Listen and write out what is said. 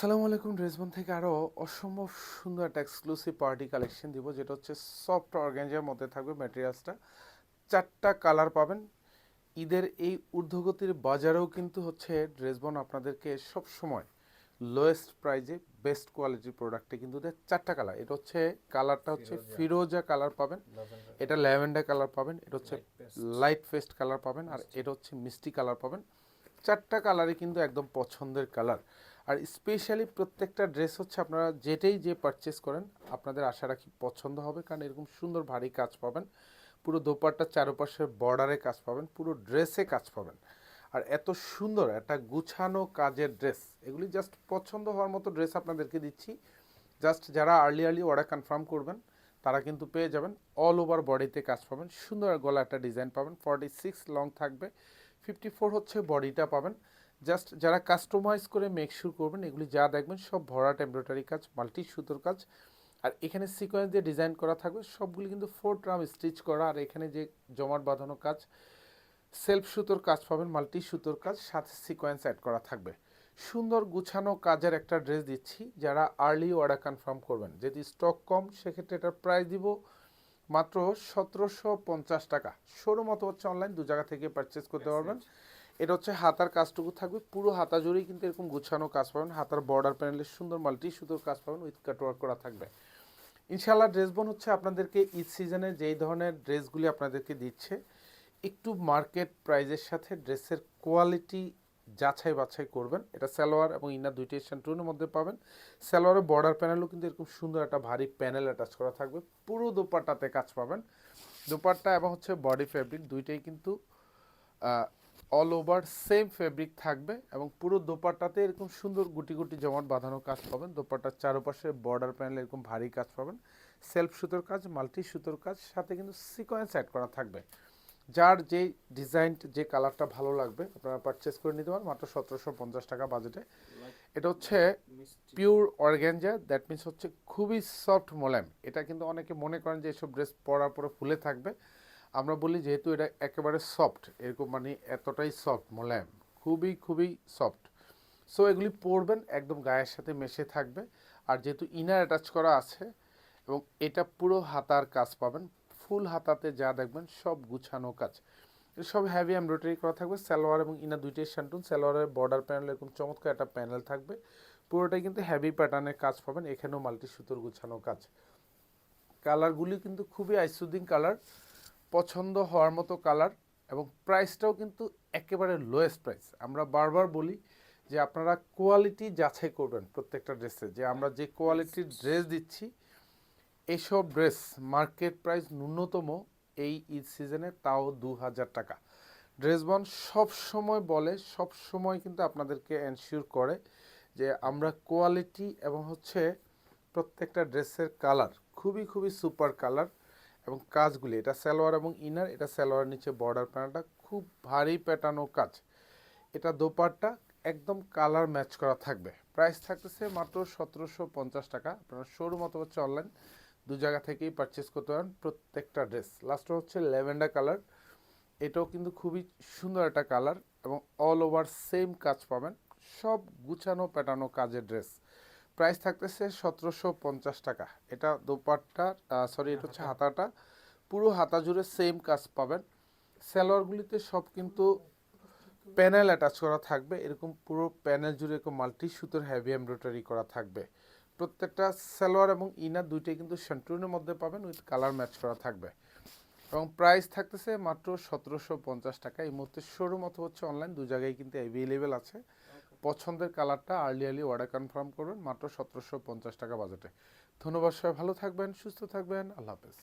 আসসালামু আলাইকুম। ড্রেসবন থেকে আরও অসম্ভব সুন্দর একটা এক্সক্লুসিভ পার্টি কালেকশন দিব, যেটা হচ্ছে সফট অর্গানজার মধ্যে থাকবে ম্যাটেরিয়ালসটা। 4টা কালার পাবেন। ঈদের এই ঊর্ধ্বগতির বাজারেও কিন্তু হচ্ছে ড্রেসবন আপনাদেরকে সব সময় লোয়েস্ট প্রাইজে বেস্ট কোয়ালিটির প্রোডাক্টে কিন্তু দেয়। 4টা কালার, এটা হচ্ছে কালারটা হচ্ছে ফিরোজা কালার পাবেন, এটা ল্যাভেন্ডার কালার পাবেন, এটা হচ্ছে লাইট পেস্ট কালার পাবেন, আর এটা হচ্ছে মিষ্টি কালার পাবেন। 4টা কালারই কিন্তু একদম পছন্দের কালার। আর স্পেশালি প্রত্যেকটা ড্রেস হচ্ছে আপনারা যেটাই যে পারচেস করেন আপনাদের আশা রাখি পছন্দ হবে, কারণ এরকম সুন্দর ভারী কাজ পাবেন। পুরো দোপাট্টার চারপাশে বর্ডারে কাজ পাবেন, পুরো ড্রেসে কাজ পাবেন। আর এত সুন্দর একটা গুছানো কাজের ড্রেস, এগুলি জাস্ট পছন্দ হওয়ার মতো ড্রেস আপনাদেরকে দিচ্ছি। জাস্ট যারা আর্লি অর্ডার কনফার্ম করবেন তারা কিন্তু পেয়ে যাবেন। অল ওভার বডিতে কাজ পাবেন, সুন্দর গলা একটা ডিজাইন পাবেন। 46 লং থাকবে, 54 হচ্ছে বডিটা পাবেন। জাস্ট যারা কাস্টমাইজ করে মেকশিওর করবেন, এগুলি যা দেখবেন সব ভরাট এমব্রয়ডারি কাজ, মাল্টি সুতোর কাজ। আর এখানে সিকোয়েন্স দিয়ে ডিজাইন করা থাকবে, সবগুলি কিন্তু 4 ট্রাম স্টিচ করা। আর এখানে যে জমাট বাঁধানো কাজ, সেলফ সুতোর কাজ পাবেন, মাল্টি সুতোর কাজ, সাথে সিকোয়েন্স অ্যাড করা থাকবে। সুন্দর গুছানো কাজের একটা ড্রেস দিচ্ছি যারা আর্লি অর্ডার কনফার্ম করবেন। যদি স্টক কম সেক্ষেত্রে এটার প্রাইস দিব মাত্র 1750 টাকা। শোরুম অথবা হচ্ছে অনলাইন, দু জায়গা থেকে পারচেস করতে পারবেন। এটা হচ্ছে হাতার কাজটুকু থাকবে, পুরো হাতা জুড়েই কিন্তু এরকম গুছানো কাজ পাবেন। হাতার বর্ডার প্যানেলে সুন্দর মাল্টি সুতোর কাজ পাবেন, উইথ কাটওয়ার্ক করা থাকবে। ইনশাআল্লাহ ড্রেসবন হচ্ছে আপনাদেরকে ঈদ সিজনে যেই ধরনের ড্রেসগুলি আপনাদেরকে দিচ্ছে, একটু মার্কেট প্রাইজের সাথে ড্রেসের কোয়ালিটি যাচাই বাছাই করবেন। এটা সালোয়ার এবং ইনার দুইটাই শান্টুনের মধ্যে পাবেন। সালোয়ারের বর্ডার প্যানেলও কিন্তু এরকম সুন্দর একটা ভারী প্যানেল অ্যাটাচ করা থাকবে। পুরো দোপাট্টাতে কাজ পাবেন। দোপাট্টা এবং হচ্ছে বডি ফেব্রিক দুইটাই কিন্তু অল ওভার সেম ফেব্রিক থাকবে, এবং পুরো দোপাট্টাতে এরকম সুন্দর গুটি গুটি জমাট বাঁধানো কাজ পাবেন। দোপাট্টার চারপাশে বর্ডার প্যানেলে এরকম ভারী কাজ পাবেন, সেলফ সুতোর কাজ, মাল্টি সুতোর কাজ, সাথে কিন্তু সিকোয়েন্স অ্যাড করা থাকবে। যার যে ডিজাইন, যে কালারটা ভালো লাগবে আপনারা পারচেস করে নিতে পারেন মাত্র 1750 টাকা বাজেটে। এটা হচ্ছে পিওর অর্গ্যানজা, দ্যাট মিনস হচ্ছে খুবই সফট মোলায়েম। এটা কিন্তু অনেকে মনে করেন যে এসব ড্রেস পরার পরে ফুলে থাকবে, আমরা বলি যেহেতু এটা একেবারে সফট, এরকম মানে এতটাই সফট মোলায়েম, খুবই খুবই সফট। সো এগুলি পরবেন একদম গায়ের সাথে মেশে থাকবে। আর যেহেতু ইনার অ্যাটাচ করা আছে, এবং এটা পুরো হাতার কাজ পাবেন, ফুল হাতাতে যা দেখবেন সব গুছানো কাজ। এটা সব হ্যাভি এমব্রয়ডারি করা থাকবে। সালোয়ার এবং ইনার দুইটাই শান্টুন। সালোয়ারের বর্ডার প্যানেল এরকম চমৎকার একটা প্যানেল থাকবে, পুরোটাই কিন্তু হ্যাভি প্যাটার্নের কাজ পাবেন। এখানেও মাল্টি সুতোর গুছানো কাজ। কালারগুলি কিন্তু খুবই আইসুদিং কালার, পছন্দ হওয়ার মতো কালার, এবং প্রাইসটাও কিন্তু একেবারে লোয়েস্ট প্রাইস। আমরা বারবার বলি যে আপনারা কোয়ালিটি যাচাই করবেন প্রত্যেকটা ড্রেসে, যে আমরা যে কোয়ালিটির ড্রেস দিচ্ছি, এইসব ড্রেস মার্কেট প্রাইস ন্যূনতম এই ঈদ সিজনে তাও 2000 টাকা। ড্রেসবন সব সময় বলে, সব সময় কিন্তু আপনাদেরকে এনশিওর করে যে আমরা কোয়ালিটি এবং হচ্ছে প্রত্যেকটা ড্রেসের কালার খুবই খুবই সুপার কালার। এবং কাজগুলি, এটা সালোয়ার এবং ইনার, এটা সালোয়ার নিচে বর্ডার প্যানেলটা খুব ভারী প্যাটার্নও কাজ। এটা দোপাট্টা একদম কালার ম্যাচ করা থাকবে। প্রাইস থাকতেছে মাত্র 1750 টাকা। আপনারা শোরুম অথবা হচ্ছে অনলাইন, দু জায়গা থেকেই পারচেস করতে পারেন প্রত্যেকটা ড্রেস। লাস্টটা হচ্ছে ল্যাভেন্ডার কালার, এটাও কিন্তু খুবই সুন্দর একটা কালার, এবং অল ওভার সেম কাজ পাবেন, সব গুছানো প্যাটার্নো কাজের ড্রেস। প্রাইস থাকতেছে 1750 টাকা। এটা দোপাট্টা, সরি এটা হচ্ছে হাতাটা, পুরো হাতা জুড়ে সেম কাজ পাবেন। সালোয়ারগুলিতে সব কিন্তু প্যানেল অ্যাটাচ করা থাকবে, এরকম পুরো প্যানেল জুড়ে এরকম মাল্টি সুতোর হেভি এমব্রয়ডারি করা থাকবে। প্রত্যেকটা সালোয়ার এবং ইনার দুইটাই কিন্তু শান্টুনের মধ্যে পাবেন, উইথ কালার ম্যাচ করা থাকবে। এবং প্রাইস থাকতেছে মাত্র 1750 টাকা। এই মুহূর্তে শোরুম অথবা হচ্ছে অনলাইন, দু জায়গায় কিন্তু অ্যাভেলেবেল আছে। পছন্দের কালারটা আর্লি অর্ডার কনফার্ম করবেন মাত্র 1750 টাকা বাজেটে। ধন্যবাদ, সবাই ভালো থাকবেন, সুস্থ থাকবেন, আল্লাহ হাফেজ।